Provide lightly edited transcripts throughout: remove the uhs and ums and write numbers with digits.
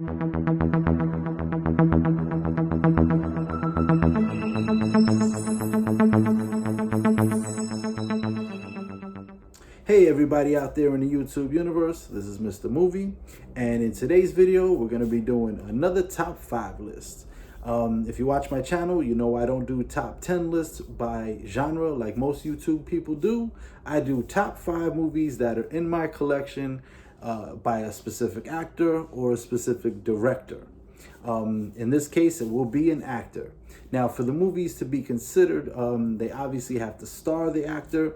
Hey everybody out there in the YouTube universe, this is Mr. Movie, and in today's video we're going to be doing another top 5 list. If you watch my channel, you know I don't do top 10 lists by genre like most YouTube people do. I do top 5 movies that are in my collection by a specific actor or a specific director. In this case, it will be an actor. Now, for the movies to be considered, they obviously have to star the actor.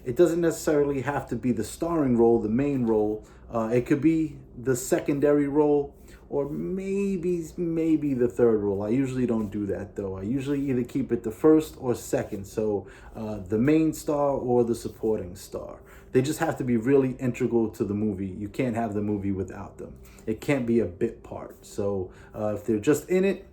It doesn't necessarily have to be the starring role, the main role. It could be the secondary role, or maybe the third role. I usually don't do that though. I usually either keep it the first or second. So the main star or the supporting star. They just have to be really integral to the movie. You can't have the movie without them. It can't be a bit part. So if they're just in it,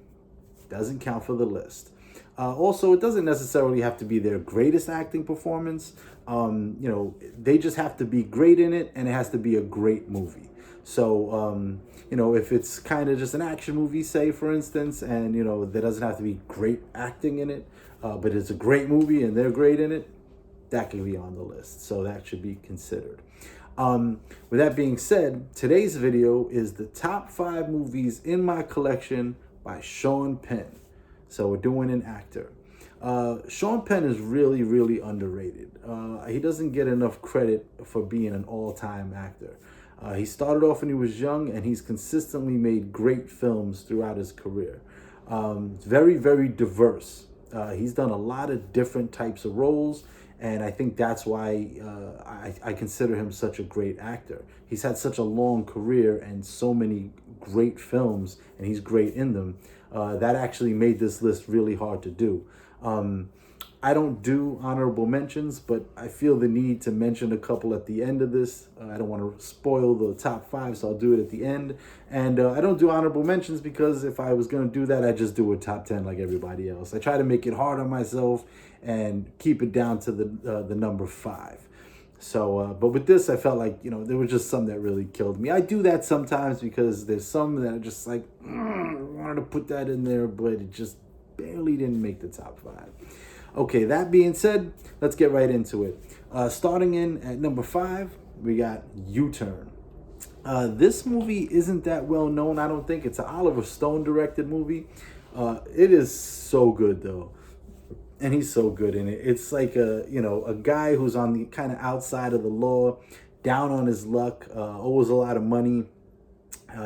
doesn't count for the list. Also, it doesn't necessarily have to be their greatest acting performance. They just have to be great in it, and it has to be a great movie. So, if it's kind of just an action movie, say, for instance, and, there doesn't have to be great acting in it, but it's a great movie and they're great in it, that can be on the list. So that should be considered. With that being said, today's video is the top 5 movies in my collection by Sean Penn. So we're doing an actor. Sean Penn is really, really underrated. He doesn't get enough credit for being an all-time actor. He started off when he was young, and he's consistently made great films throughout his career. Very, very diverse. He's done a lot of different types of roles, and I think that's why I consider him such a great actor. He's had such a long career and so many great films, and he's great in them. That actually made this list really hard to do. I don't do honorable mentions, but I feel the need to mention a couple at the end of this. I don't want to spoil the top 5, so I'll do it at the end. And I don't do honorable mentions because if I was going to do that, I'd just do a top 10 like everybody else. I try to make it hard on myself and keep it down to the number 5. So, but with this, I felt like, there was just some that really killed me. I do that sometimes because there's some that are just like, I wanted to put that in there, but it just barely didn't make the top 5. Okay, that being said, let's get right into it. Starting in at number 5, we got UTurn. This movie isn't that well known, I don't think. It's an Oliver Stone directed movie. It is so good though. And he's so good in it. It's like a guy who's on the kind of outside of the law, down on his luck, owes a lot of money.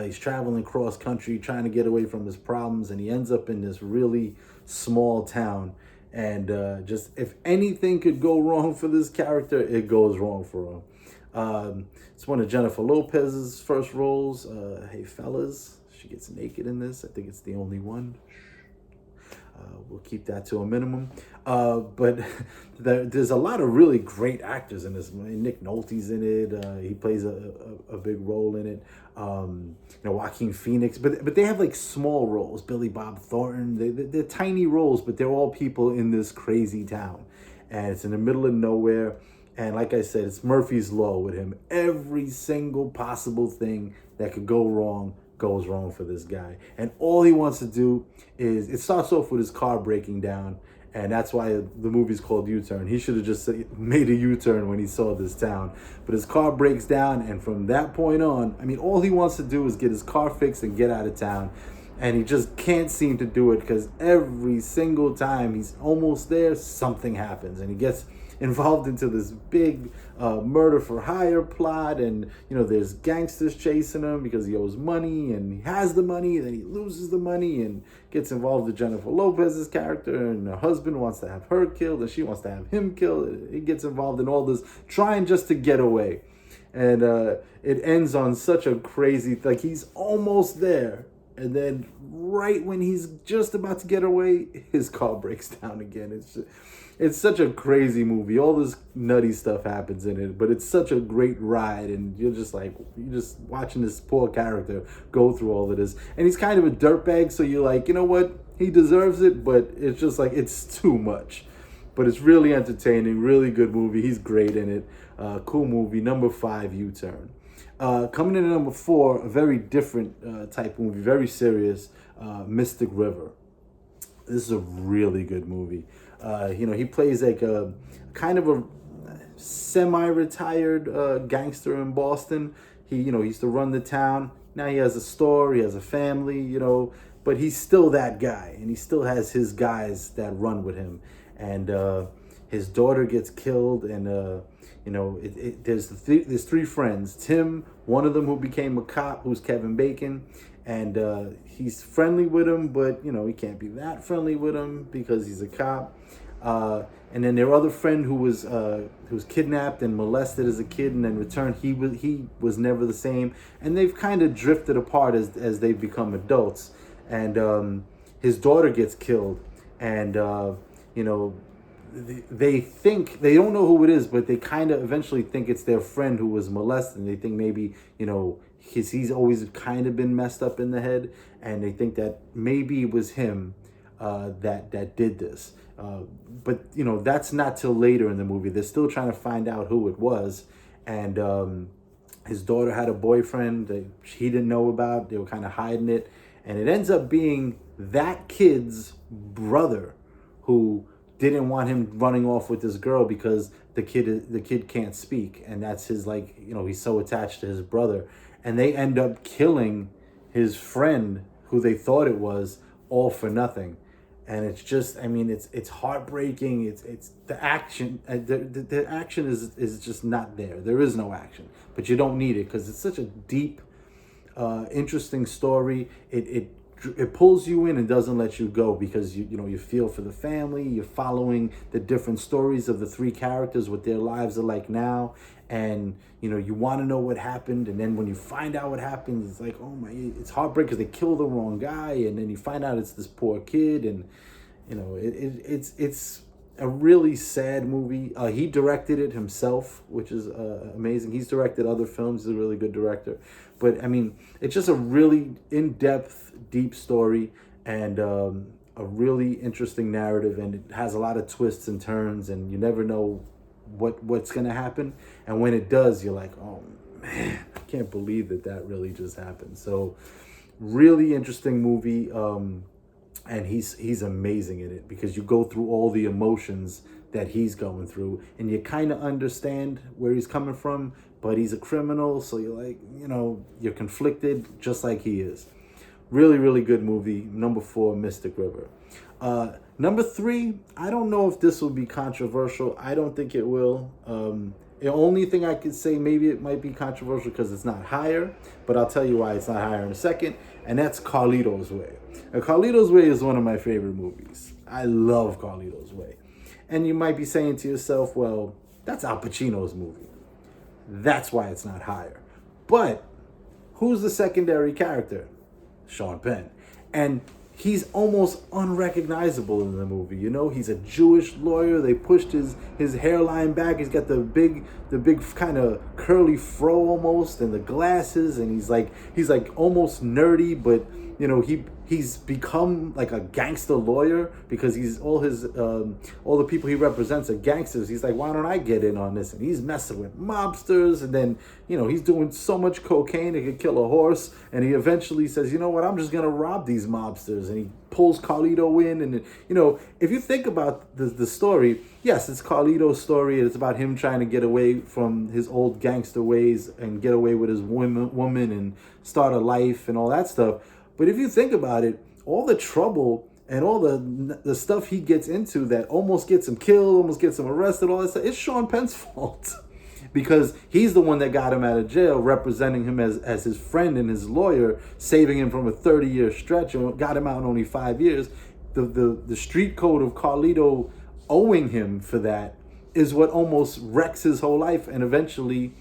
He's traveling cross country, trying to get away from his problems, and he ends up in this really small town. And just if anything could go wrong for this character, it goes wrong for him. It's one of Jennifer Lopez's first roles. Hey fellas, she gets naked in this. I think it's the only one. We'll keep that to a minimum. But there's a lot of really great actors in this. Nick Nolte's in it. He plays a big role in it. Joaquin Phoenix. But they have like small roles. Billy Bob Thornton. They're tiny roles, but they're all people in this crazy town. And it's in the middle of nowhere. And like I said, it's Murphy's Law with him. Every single possible thing that could go wrong goes wrong for this guy, and all he wants to do is, it starts off with his car breaking down, and that's why the movie's called U-Turn. He should have just made a U-turn when he saw this town, but his car breaks down, and from that point on, all he wants to do is get his car fixed and get out of town, and he just can't seem to do it because every single time he's almost there, something happens, and he gets involved into this big murder for hire plot, and there's gangsters chasing him because he owes money, and he has the money, then he loses the money and gets involved with Jennifer Lopez's character, and her husband wants to have her killed and she wants to have him killed. He gets involved in all this trying just to get away, and it ends on such a crazy, like, he's almost there, and then right when he's just about to get away, his car breaks down again. It's such a crazy movie. All this nutty stuff happens in it, but it's such a great ride, and you're just watching this poor character go through all of this. And he's kind of a dirtbag, so you're like, you know what? He deserves it, but it's just like, it's too much. But it's really entertaining, really good movie. He's great in it. Cool movie. Number 5, U-Turn. Coming in at number 4, a very different type of movie, very serious, Mystic River. This is a really good movie. He plays like a kind of a semi-retired gangster in Boston. He used to run the town. Now he has a store, he has a family, but he's still that guy, and he still has his guys that run with him. And his daughter gets killed, and there's three friends. Tim, one of them who became a cop, who's Kevin Bacon, and he's friendly with him, but he can't be that friendly with him because he's a cop. And then their other friend who was kidnapped and molested as a kid, and then returned, he was never the same. And they've kind of drifted apart as they've become adults. And his daughter gets killed, and they think, they don't know who it is, but they kind of eventually think it's their friend who was molested. And they think maybe he's always kind of been messed up in the head, and they think that maybe it was him that did this. But that's not till later in the movie. They're still trying to find out who it was. And his daughter had a boyfriend that he didn't know about. They were kind of hiding it. And it ends up being that kid's brother who didn't want him running off with this girl because the kid can't speak. And that's his, he's so attached to his brother. And they end up killing his friend who they thought it was, all for nothing. And it's just, it's heartbreaking. It's the action. The action is just not there. There is no action, but you don't need it because it's such a deep, interesting story. It pulls you in and doesn't let you go because you feel for the family. You're following the different stories of the three characters, what their lives are like now, and you want to know what happened. And then when you find out what happened, it's like, oh my, it's heartbreaking because they killed the wrong guy, and then you find out it's this poor kid, and it's a really sad movie. He directed it himself, which is amazing. He's directed other films. He's a really good director. But, it's just a really in-depth, deep story, and a really interesting narrative. And it has a lot of twists and turns, and you never know what's going to happen. And when it does, you're like, oh, man, I can't believe that really just happened. So, really interesting movie. And he's amazing in it because you go through all the emotions that he's going through, and you kind of understand where he's coming from, but he's a criminal, so you're like, you're conflicted just like he is. Really, really good movie. Number 4, Mystic River. Number 3, I don't know if this will be controversial. I don't think it will. The only thing I could say, maybe it might be controversial because it's not higher, but I'll tell you why it's not higher in a second, and that's Carlito's Way. Now, Carlito's Way is one of my favorite movies. I love Carlito's Way. And you might be saying to yourself, well, that's Al Pacino's movie. That's why it's not higher. But who's the secondary character? Sean Penn. And he's almost unrecognizable in the movie. He's a Jewish lawyer. They pushed his hairline back. He's got the big kind of curly fro almost, and the glasses, and he's like almost nerdy, but he's become like a gangster lawyer because he's all the people he represents are gangsters. He's like, why don't I get in on this? And he's messing with mobsters, and then he's doing so much cocaine it could kill a horse. And he eventually says, you know what, I'm just gonna rob these mobsters, and he pulls Carlito in. And if you think about the story, yes, it's Carlito's story. It's about him trying to get away from his old gangster ways and get away with his woman and start a life and all that stuff. But if you think about it, all the trouble and all the stuff he gets into that almost gets him killed, almost gets him arrested, all that stuff, it's Sean Penn's fault. Because he's the one that got him out of jail, representing him as his friend and his lawyer, saving him from a 30-year stretch, and got him out in only 5 years. The street code of Carlito owing him for that is what almost wrecks his whole life. And eventually,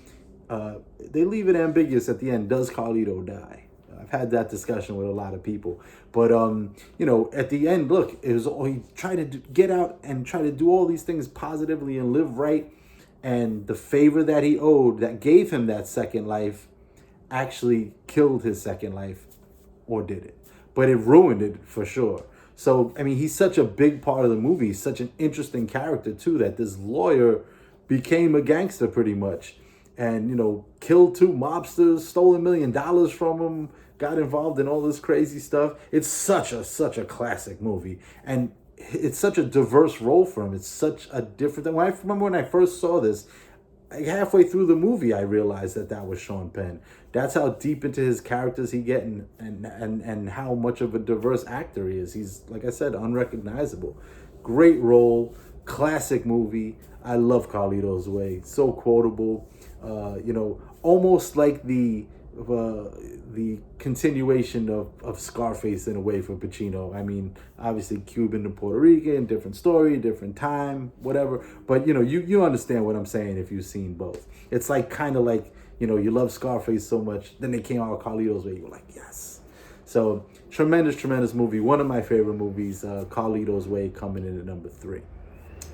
they leave it ambiguous at the end. Does Carlito die? I've had that discussion with a lot of people. But, at the end, look, he tried to get out and try to do all these things positively and live right. And the favor that he owed that gave him that second life actually killed his second life, or did it? But it ruined it for sure. So, he's such a big part of the movie. He's such an interesting character, too, that this lawyer became a gangster pretty much. and, you know, killed two mobsters, stole $1 million from them, got involved in all this crazy stuff. It's such a classic movie, and it's such a diverse role for him. It's such a different. I remember when I first saw this, like halfway through the movie, I realized that was Sean Penn. That's how deep into his characters he get, and how much of a diverse actor he is. He's, like I said, unrecognizable. Great role, classic movie. I love Carlito's Way. So quotable. You know, almost like the continuation of Scarface in a way for Pacino. I mean, obviously Cuban to Puerto Rican, different story, different time, whatever. But, you know, you understand what I'm saying if you've seen both. It's like kind of like, you know, you love Scarface so much, then they came out with Carlito's Way, you're like, yes. So, tremendous movie. One of my favorite movies, Carlito's Way, coming in at number 3.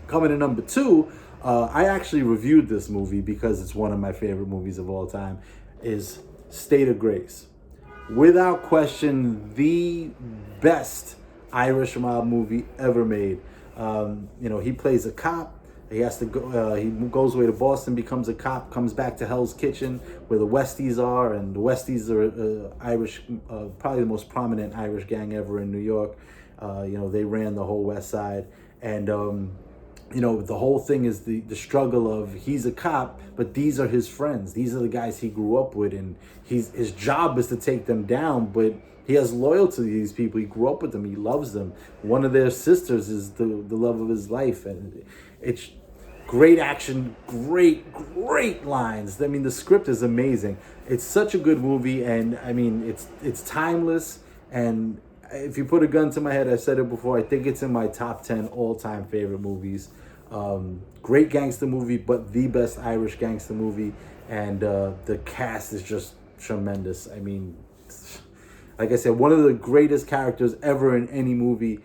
Coming in number 2, I actually reviewed this movie because it's one of my favorite movies of all time, is State of Grace. Without question, the best Irish mob movie ever made. You know, he plays a cop. He has to go. He goes away to Boston, becomes a cop, comes back to Hell's Kitchen, where the Westies are, and the Westies are Irish, probably the most prominent Irish gang ever in New York. You know, they ran the whole West Side, and you know, the whole thing is the struggle of, he's a cop, but these are his friends. These are the guys he grew up with, and his job is to take them down, but he has loyalty to these people. He grew up with them. He loves them. One of their sisters is the love of his life, and it's great action, great lines. I mean, the script is amazing. It's such a good movie, and I mean, it's timeless. And if you put a gun to my head, I've said it before, I think it's in my top 10 all-time favorite movies. Great gangster movie, but the best Irish gangster movie, and the cast is just tremendous. I mean, like I said, one of the greatest characters ever in any movie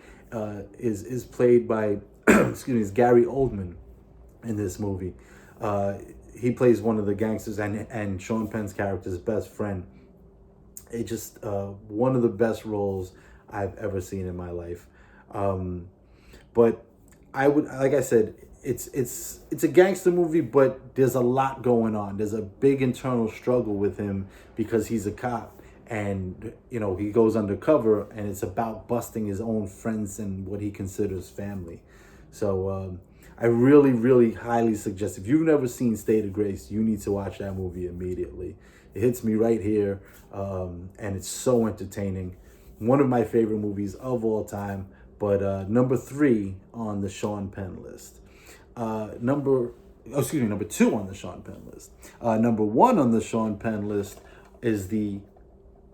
is played by excuse me, is Gary Oldman in this movie. He plays one of the gangsters, and Sean Penn's character's best friend. It just one of the best roles I've ever seen in my life. But I would, like I said, it's a gangster movie, but there's a lot going on. There's a big internal struggle with him because he's a cop, and you know, he goes undercover, and it's about busting his own friends and what he considers family. So I really highly suggest, if you've never seen State of Grace, you need to watch that movie immediately. It hits me right here, and it's so entertaining. One of my favorite movies of all time, but number 3 on the Sean Penn list. Number 2 on the Sean Penn list. Number 1 on the Sean Penn list is the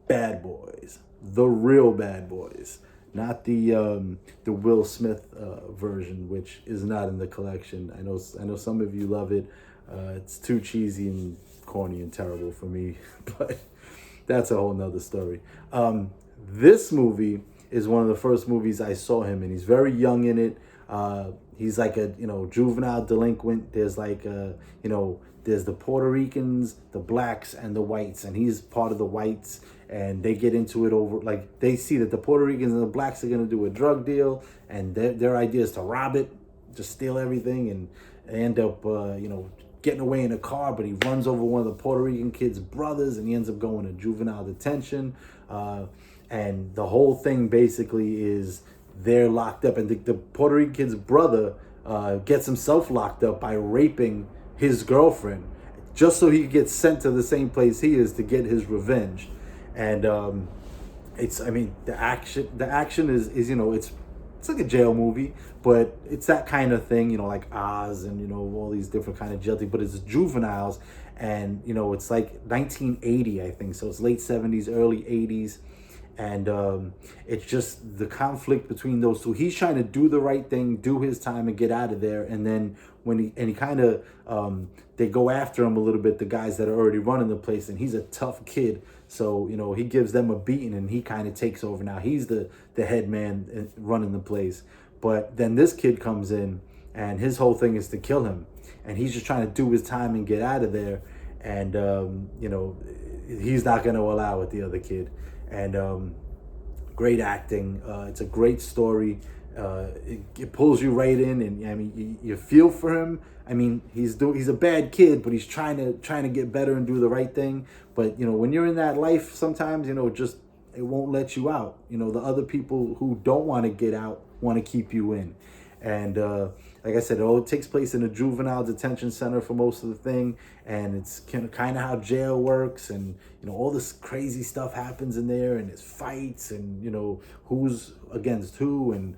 Bad Boys, the real Bad Boys, not the Will Smith version, which is not in the collection. I know some of you love it. It's too cheesy and corny and terrible for me, but that's a whole nother story. This movie is one of the first movies I saw him in. He's very young in it. He's like a, you know, juvenile delinquent. There's like you know, there's the Puerto Ricans, the blacks, and the whites, and he's part of the whites, and they get into it over, like, they see that the Puerto Ricans and the blacks are gonna do a drug deal, and their idea is to rob it, just steal everything, and they end up you know, getting away in a car, but he runs over one of the Puerto Rican kids' brothers, and he ends up going to juvenile detention. And the whole thing basically is they're locked up, and the Puerto Rican kid's brother gets himself locked up by raping his girlfriend, just so he gets sent to the same place he is to get his revenge. And it's, I mean, the action is, you know, it's like a jail movie, but it's that kind of thing, you know, like Oz and, you know, all these different kind of jail things, but it's juveniles, and, you know, it's like 1980, I think, so it's late 70s, early 80s, and it's just the conflict between those two. He's trying to do the right thing, do his time, and get out of there, and then when he kind of, they go after him a little bit, the guys that are already running the place, and he's a tough kid, so, you know, he gives them a beating, and he kind of takes over. Now he's the head man running the place, but then this kid comes in, and his whole thing is to kill him, and he's just trying to do his time and get out of there, and you know, he's not going to allow it, the other kid. And great acting. It's a great story. it pulls you right in, and I mean, you feel for him. I mean, he's a bad kid, but he's trying to get better and do the right thing. But when you're in that life, sometimes just it won't let you out. The other people who don't want to get out want to keep you in. And like I said, it takes place in a juvenile detention center for most of the thing, and it's kind of how jail works, and all this crazy stuff happens in there, and it's fights, and who's against who, and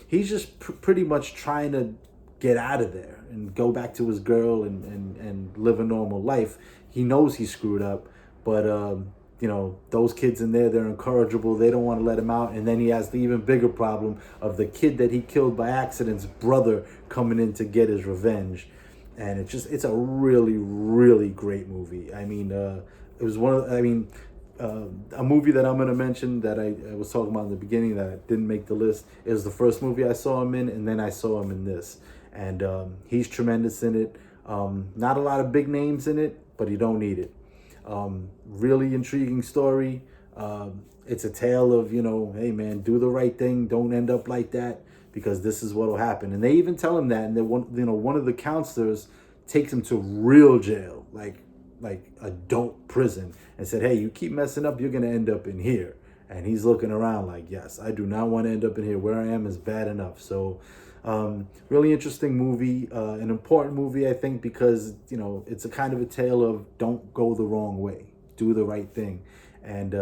he's just pretty much trying to get out of there and go back to his girl and live a normal life. He knows he screwed up, but those kids in there, they're incorrigible. They don't want to let him out. And then he has the even bigger problem of the kid that he killed by accident's brother coming in to get his revenge. And it's a really, really great movie. I mean, it was a movie that I'm going to mention that I was talking about in the beginning that didn't make the list. It was the first movie I saw him in, and then I saw him in this. And he's tremendous in it. Not a lot of big names in it, but you don't need it. Really intriguing story. It's a tale of, hey man, do the right thing. Don't end up like that, because this is what will happen. And they even tell him that. And then one of the counselors takes him to real jail, like adult prison, and said, hey, you keep messing up, you're going to end up in here. And he's looking around like, yes, I do not want to end up in here. Where I am is bad enough. So really interesting movie, an important movie, I think, because, it's a kind of a tale of don't go the wrong way, do the right thing. And,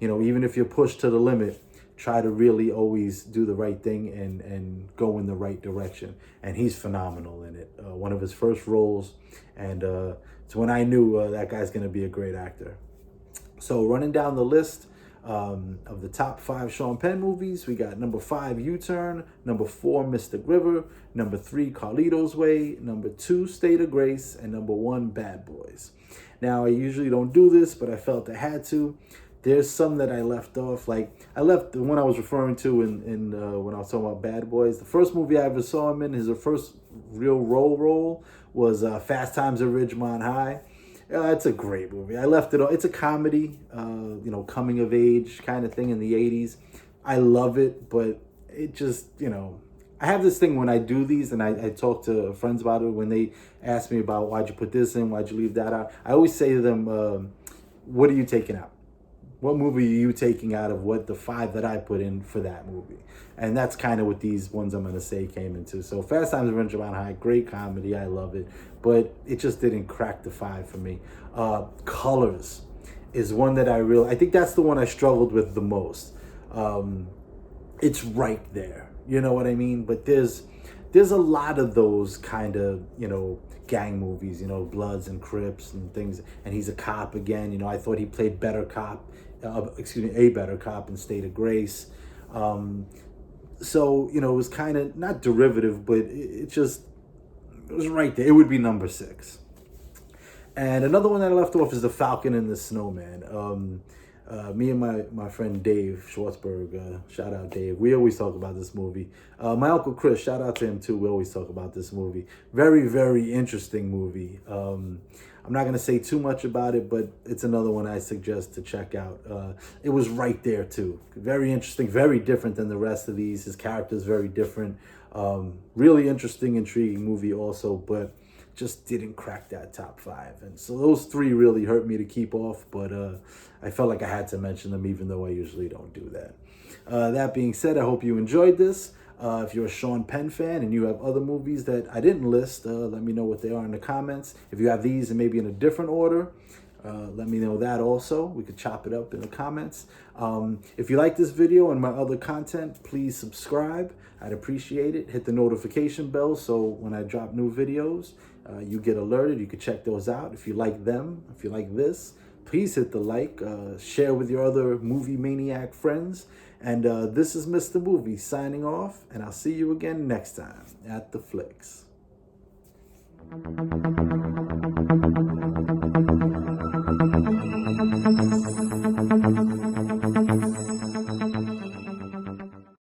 even if you're pushed to the limit, try to really always do the right thing and go in the right direction. And he's phenomenal in it. One of his first roles. And it's when I knew that guy's going to be a great actor. So running down the list, of the top 5 Sean Penn movies, we got number 5, UTurn, number 4, Mystic River, number 3, Pacinos Way, number 2, State of Grace, and number 1, Bad Boys. Now, I usually don't do this, but I felt I had to. There's some that I left off. Like, I left the one I was referring to in when I was talking about Bad Boys. The first movie I ever saw him in, his first real role was Fast Times at Ridgemont High. It's a great movie. I left it. It's a comedy, coming of age kind of thing in the 80s. I love it, but it just, I have this thing when I do these, and I talk to friends about it when they ask me about why'd you put this in, why'd you leave that out. I always say to them, what are you taking out? What movie are you taking out of what the 5 that I put in for that movie? And that's kind of what these ones I'm going to say came into. So Fast Times at Ridgemont High, great comedy. I love it. But it just didn't crack the 5 for me. Colors is one that I think that's the one I struggled with the most. It's right there. You know what I mean? But there's a lot of those kind of, gang movies, Bloods and Crips and things. And he's a cop again. I thought he played a better cop in State of Grace. So, it was kind of not derivative, but it was right there. It would be number 6. And another one that I left off is The Falcon and the Snowman. Me and my friend Dave Schwartzberg, shout out Dave, we always talk about this movie. My Uncle Chris, shout out to him too, we always talk about this movie. Very, very interesting movie. I'm not going to say too much about it, but it's another one I suggest to check out. It was right there too. Very interesting, very different than the rest of these. His character's very different. Really interesting, intriguing movie also, but just didn't crack that top 5. And so those 3 really hurt me to keep off, but I felt like I had to mention them, even though I usually don't do that. That being said, I hope you enjoyed this. If you're a Sean Penn fan and you have other movies that I didn't list, let me know what they are in the comments. If you have these and maybe in a different order, let me know that also. We could chop it up in the comments. If you like this video and my other content, please subscribe. I'd appreciate it. Hit the notification bell so when I drop new videos, you get alerted. You can check those out. If you like them, if you like this, please hit the like, share with your other movie maniac friends. And this is Mr. Movie signing off, and I'll see you again next time at the Flicks.